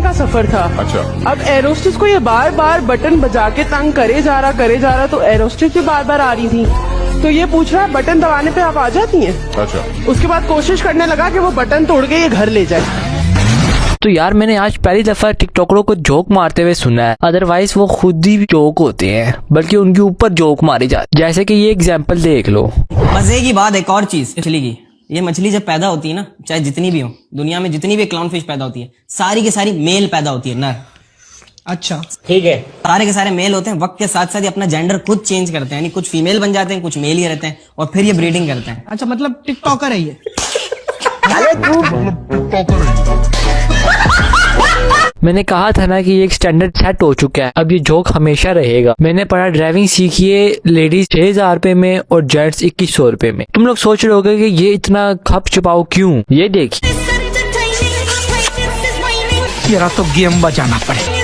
दिन का सफर था। अच्छा। अब एरोस्टिस को ये बार बार बटन बजा के तंग करे जा रहा, तो एरोस्टिस भी बार बार आ रही थी। तो ये पूछ रहा बटन दबाने पे आप आ जाती हैं? अच्छा। उसके बाद कोशिश करने लगा कि वो बटन तोड़ के ये घर ले जाए। तो यार मैंने आज पहली दफा टिकटॉकरों को जोक मारते हुए सुना है, अदरवाइज वो खुद ही जोक होते हैं, बल्कि उनके ऊपर जोक मारे जाते। जैसे कि ये एग्जांपल देख लो। मजे की बात एक और चीज मछली की, ये मछली जब पैदा होती है ना, चाहे जितनी भी हो दुनिया में, जितनी भी क्लाउन फिश पैदा होती है, सारी की सारी मेल पैदा होती है, नर। अच्छा ठीक है, सारे के सारे मेल होते हैं। वक्त के साथ साथ ये अपना जेंडर खुद चेंज करते हैं, यानी कुछ फीमेल बन जाते हैं, कुछ मेल ही रहते हैं, और फिर ये ब्रीडिंग करते हैं। अच्छा, मतलब टिकटॉकर है ये। मैंने कहा था ना कि ये एक स्टैंडर्ड सेट हो चुका है, अब ये जोक हमेशा रहेगा। मैंने पढ़ा ड्राइविंग सीखिए लेडीज 6,000 रुपए में और जेंट्स 2100 रुपए में। तुम लोग सोच रहे होगे कि ये इतना खप छुपाओ क्यों? ये देखिए, मेरा तो गेम बजाना पड़े।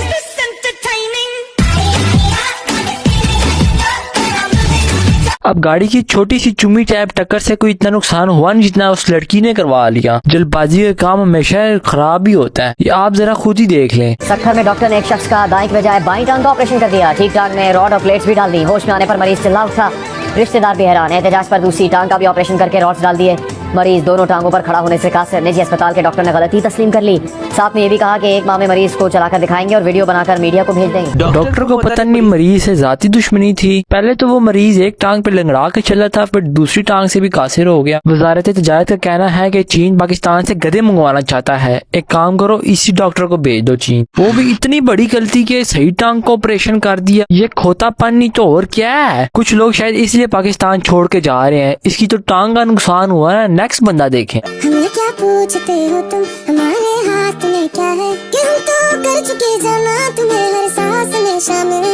अब गाड़ी की छोटी सी चुम्मी टैप टक्कर से कोई इतना नुकसान हुआ नहीं जितना उस लड़की ने करवा लिया। जल्दबाजी का काम हमेशा खराब ही होता है, ये आप जरा खुद ही देख लें। सक्खर में डॉक्टर ने एक शख्स का दाएं की बजाय बाईं टांग का ऑपरेशन कर दिया। ठीक टांग में रॉड और प्लेट्स भी डाल दी। होश में आने पर मरीज चिल्ला उठा, रिश्तेदार भी हैरान। एहतजाज पर दूसरी टांग का भी ऑपरेशन करके रॉड्स डाल दिए। मरीज दोनों टांगों पर खड़ा होने से कासिर। निजी अस्पताल के डॉक्टर ने गलती तस्लीम कर ली। साथ में ये भी कहा कि एक माह में मरीज को चलाकर दिखाएंगे और वीडियो बनाकर मीडिया को भेज देंगे। डॉक्टर को पता नहीं मरीज से जाती दुश्मनी थी। पहले तो वो मरीज एक टांग पे लंगड़ा के चला था, फिर दूसरी टांग से भी कासिर हो गया। वजारत तिजारत का कहना है कि चीन पाकिस्तान से गधे मंगवाना चाहता है। एक काम करो, इसी डॉक्टर को भेज दो चीन। वो भी इतनी बड़ी गलती के सही टांग को ऑपरेशन कर दिया। ये खोतापन नहीं तो और क्या है। कुछ लोग शायद इसलिए पाकिस्तान छोड़ के जा रहे हैं। इसकी तो टांग का नुकसान हुआ है। नेक्स्ट बंदा देखें। हमें क्या पूछते हो तुम, हमारे हाथ में क्या है, कि हम तो कर चुके जाना तुम्हें हर सांस में शामिल।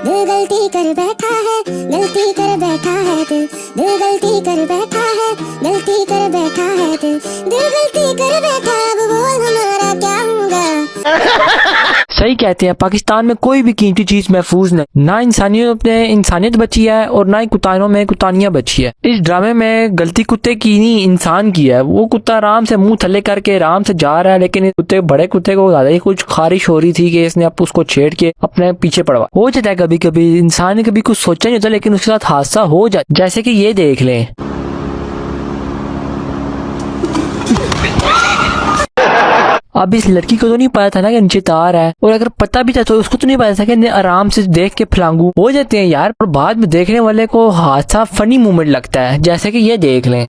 दिल गलती कर बैठा है, गलती कर बैठा है दिल, दिल गलती कर बैठा है, गलती कर बैठा है दिल, दिल गलती कर बैठा। अब बोल हमारा क्या होगा। सही कहते हैं, पाकिस्तान में कोई भी कीमती चीज महफूज नहीं। ना इंसानियत बची है और ना ही कुतानों में कुतानियां बची है। इस ड्रामे में गलती कुत्ते की नहीं इंसान की है। वो कुत्ता आराम से मुंह थल्ले करके आराम से जा रहा है, लेकिन बड़े कुत्ते को ज्यादा ही कुछ खारिश हो रही थी कि इसने अब उसको छेड़ के अपने पीछे पड़वा। हो जाता है कभी कभी, इंसान ने कभी कुछ सोचा नहीं होता, लेकिन उसके साथ हादसा हो जाता। जैसे कि ये देख लें। अब इस लड़की को तो नहीं पता था ना कि नीचे तार है, और अगर पता भी था तो उसको तो नहीं पता था कि आराम से देख के फलांगू। हो जाते हैं यार, और बाद में देखने वाले को हादसा फनी मोमेंट लगता है। जैसे कि ये देख लें।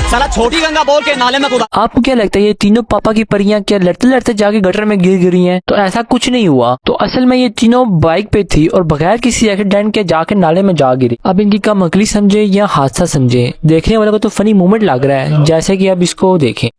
साला छोटी गंगा बोल के नाले में कूदा। आपको क्या लगता है ये तीनों पापा की परियां क्या लड़ते लड़ते जाके गटर में गिर गिरी हैं? तो ऐसा कुछ नहीं हुआ। तो असल में ये तीनों बाइक पे थी और बगैर किसी एक्सीडेंट के जाके नाले में जा गिरी। अब इनकी कम अकली समझे या हादसा समझे, देखने वाले को तो फनी मोमेंट लग रहा है। जैसे कि अब इसको देखें।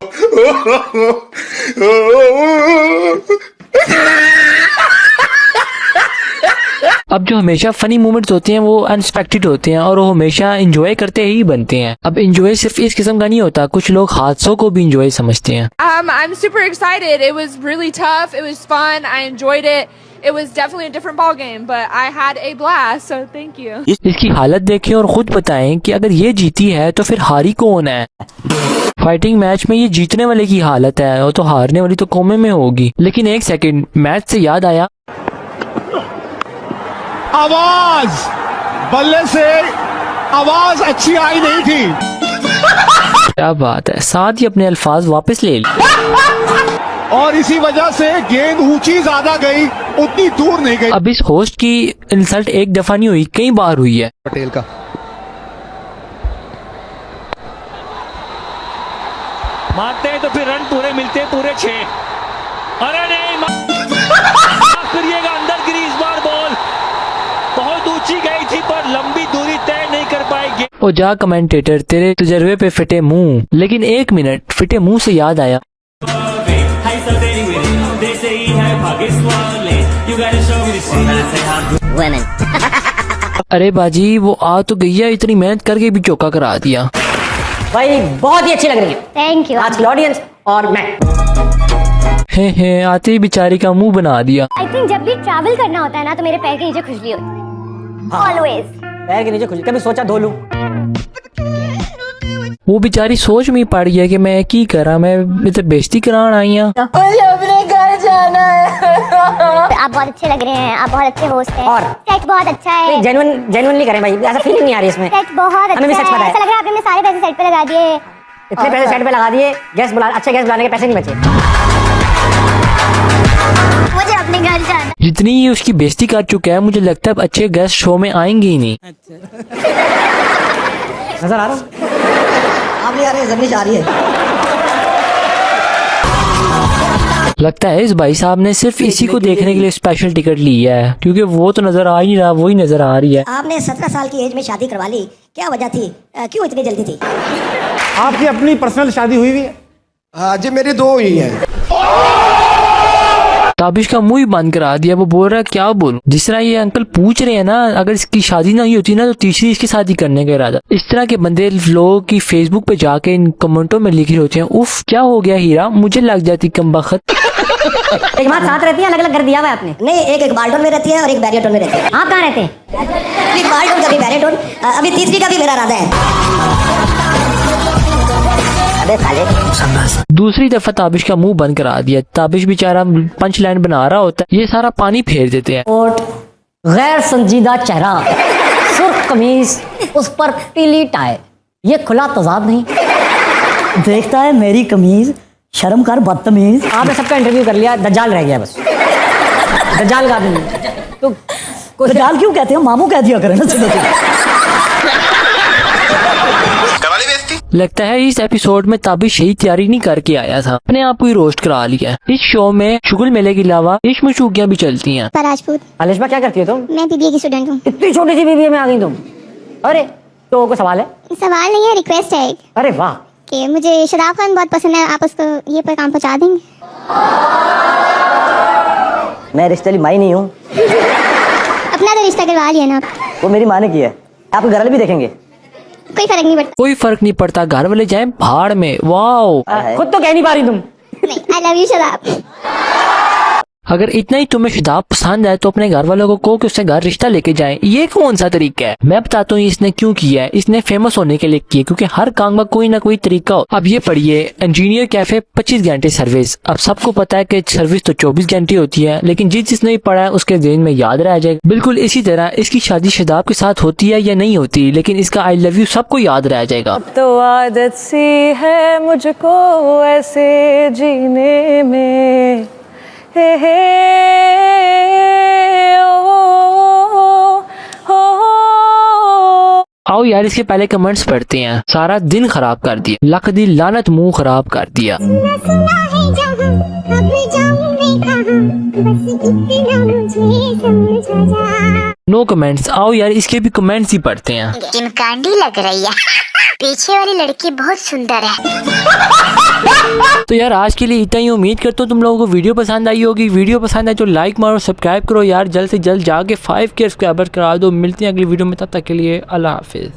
अब जो हमेशा फनी मोमेंट्स होते हैं वो अनएक्सपेक्टेड होते हैं और वो हमेशा एंजॉय करते ही बनते हैं। अब एंजॉय सिर्फ इस किस्म का नहीं होता, कुछ लोग हादसों को भी एंजॉय समझते हैं। I'm super excited. It was really tough. It was fun. I enjoyed it. It was definitely a different ball game, but I had a blast. So thank you. इसकी हालत देखें और खुद बताएं कि अगर ये जीती है तो फिर हारी कौन है। फाइटिंग मैच में ये जीतने वाले की हालत है और तो हारने वाली तो कोमे में होगी। लेकिन एक सेकंड, मैच से याद आया, आवाज बल्ले से आवाज अच्छी आई नहीं थी। क्या बात है, साथ ही अपने अल्फाज वापस ले लिए और इसी वजह से गेंद ऊंची ज्यादा गई, उतनी दूर नहीं गई। अब इस होस्ट की इंसल्ट एक दफा नहीं हुई, कई बार हुई है। पटेल का मारते हैं तो फिर रन पूरे मिलते हैं, पूरे 6। अरे नहीं, माफ करिएगा, अंदर गिरी इस बार बॉल। बहुत ऊंची गई थी पर लंबी दूरी तय नहीं कर पाएगी। ओ जा कमेंटेटर, तेरे तजर्बे पे फिटे मुंह। लेकिन एक मिनट, फिटे मुंह से याद आया, अरे बाजी वो आ तो गई है, इतनी मेहनत करके भी चौका करा दिया। भाई बहुत ही अच्छी लग रही है। Thank you. आज की ऑडियंस और मैं। है आते ही बेचारी का मुंह बना दिया। आई थिंक जब भी ट्रैवल करना होता है ना तो मेरे पैर के नीचे खुजली होती है ऑलवेज। पैर के नीचे खुजली, कभी सोचा धो लूं? वो बेचारी सोच में ही पड़ गया कि मैं की करा, मैं तो बेइज्जती करान आई हूं। आप बहुत अच्छे लग रहे हैं, आप बहुत अच्छे होस्ट हैं और? सेट बहुत अच्छा है। जेन्युइनली करें भाई, ऐसा फीलिंग नहीं आ रही इसमें। सेट बहुत अच्छा हमें भी सच पता है, है। ऐसा लग रहा है आपने सारे पैसे सेट पे लगा दिए। इतने पैसे सेट पे लगा दिए, अच्छे गेस्ट बुलाने के पैसे नहीं बचे। मुझे अपने घर जाना। जितनी ये उसकी बेइज्जती कर चुका है, मुझे लगता है अब अच्छे गेस्ट शो में आएंगे ही नहीं। नजर आ रहा हूँ? आप नहीं आ रहे, जबनी जा रही है। लगता है इस भाई साहब ने सिर्फ इसी को देखने के लिए स्पेशल टिकट लिया है, क्योंकि वो तो नजर आ ही नहीं रहा, वही नजर आ रही है। आपने 17 साल की एज में शादी करवा ली, क्या वजह थी? क्यों इतनी जल्दी थी? आपकी अपनी पर्सनल शादी हुई है? हाँ जी, मेरी 2 हुई है। ताबिश का मुंह ही बंद करा दिया। वो बोल रहा है क्या बोलूं। जिस तरह ये अंकल पूछ रहे हैं ना, अगर इसकी शादी ना हुई होती ना तो तीसरी इसकी शादी करने का इरादा। इस तरह के बंदे लोगों की फेसबुक पे जाके इन कमेंटों में लिखे होते हैं, उफ क्या हो गया हीरा, मुझे लग जाती कमबख्त। एक बात साथ रहती है, अलग अलग घर दिया हुआ है आपने? नहीं, एक बाल्टन में रहती है और एक बैरियटोन में रहती है। आप कहाँ रहते हैं? कभी बाल्टन, कभी बैरियटोन, अभी तीसरी का भी मेरा इरादा है। अबे साले। दूसरी दफा ताबिश का मुंह बंद करा दिया। ताबिश बेचारा पंच लाइन बना रहा होता है, ये सारा पानी फेर देते हैं। कोट, गैर संजीदा चेहरा, सुर्ख कमीज, उस पर पीली टाई, ये खुला तजाद नहीं। देखता है मेरी कमीज, शर्म कर बदतमीज। आपने सबका इंटरव्यू कर लिया, दज्जाल रह गया बस। दज्जाल का आदमी तो दज्जाल क्यों कहते हो? मामू कह दिया करें ना। लगता है इस एपिसोड में ताबिश यही तैयारी नहीं करके आया था, अपने आप को ही रोस्ट करा लिया। इस शो में शुगल मेले के अलावा इश्क मशूकियां भी चलती हैं। राजपूत। अलिशबा क्या करती हो तुम? मैं बीबीए की स्टूडेंट हूँ। इतनी छोटी सी बीबीए में आ गई तुम? अरे तो कोई सवाल है? सवाल नहीं है, रिक्वेस्ट है एक अरे वाह। कि मुझे शराब खान बहुत पसंद है, आप उसको ये पर काम पहुँचा देंगे? मैं रिश्ते वाली माई नहीं हूँ। अपना तो रिश्ता करवा लिया ना। वो मेरी माँ ने की है। आपके घर वाले भी देखेंगे? कोई फर्क नहीं पड़ता। कोई फर्क नहीं पड़ता, घर वाले जाएं भाड़ में। वाह, खुद तो कह नहीं पा रही तुम। नहीं, आई लव यू शराब। अगर इतना ही तुम्हें शराब पसंद है तो अपने घर वालों को कहो कि उससे घर रिश्ता लेके जाएं। ये कौन सा तरीका है? मैं बताता हूँ इसने क्यों किया है। इसने फेमस होने के लिए किया, क्योंकि हर काम का कोई ना कोई तरीका हो। अब ये पढ़िए, इंजीनियर कैफे 25 घंटे सर्विस। अब सबको पता है कि सर्विस तो 24 घंटे होती है, लेकिन जिसने भी पढ़ा है उसके दिल में याद रह जाएगा। बिल्कुल इसी तरह इसकी शादी शराब के साथ होती है या नहीं होती, लेकिन इसका आई लव यू सबको याद रह जाएगा। तो आदत सी है मुझको ऐसे जीने में, हे हे आओ यार इसके पहले कमेंट्स पढ़ते हैं। सारा दिन खराब कर दिया, लख दी लानत, मुंह खराब कर दिया। No comments. आओ यार इसके भी कमेंट्स ही पढ़ते हैं। किमकांडी लग रही है, पीछे वाली लड़की बहुत सुंदर है। तो यार आज के लिए इतना ही। उम्मीद करता हूँ तुम लोगों को वीडियो पसंद आई होगी। वीडियो पसंद आए तो लाइक मारो, सब्सक्राइब करो यार। जल्द से जल्द जाके 5K सब्सक्राइबर करा दो। मिलते हैं अगली वीडियो में, तब तक के लिए अल्लाह हाफिज।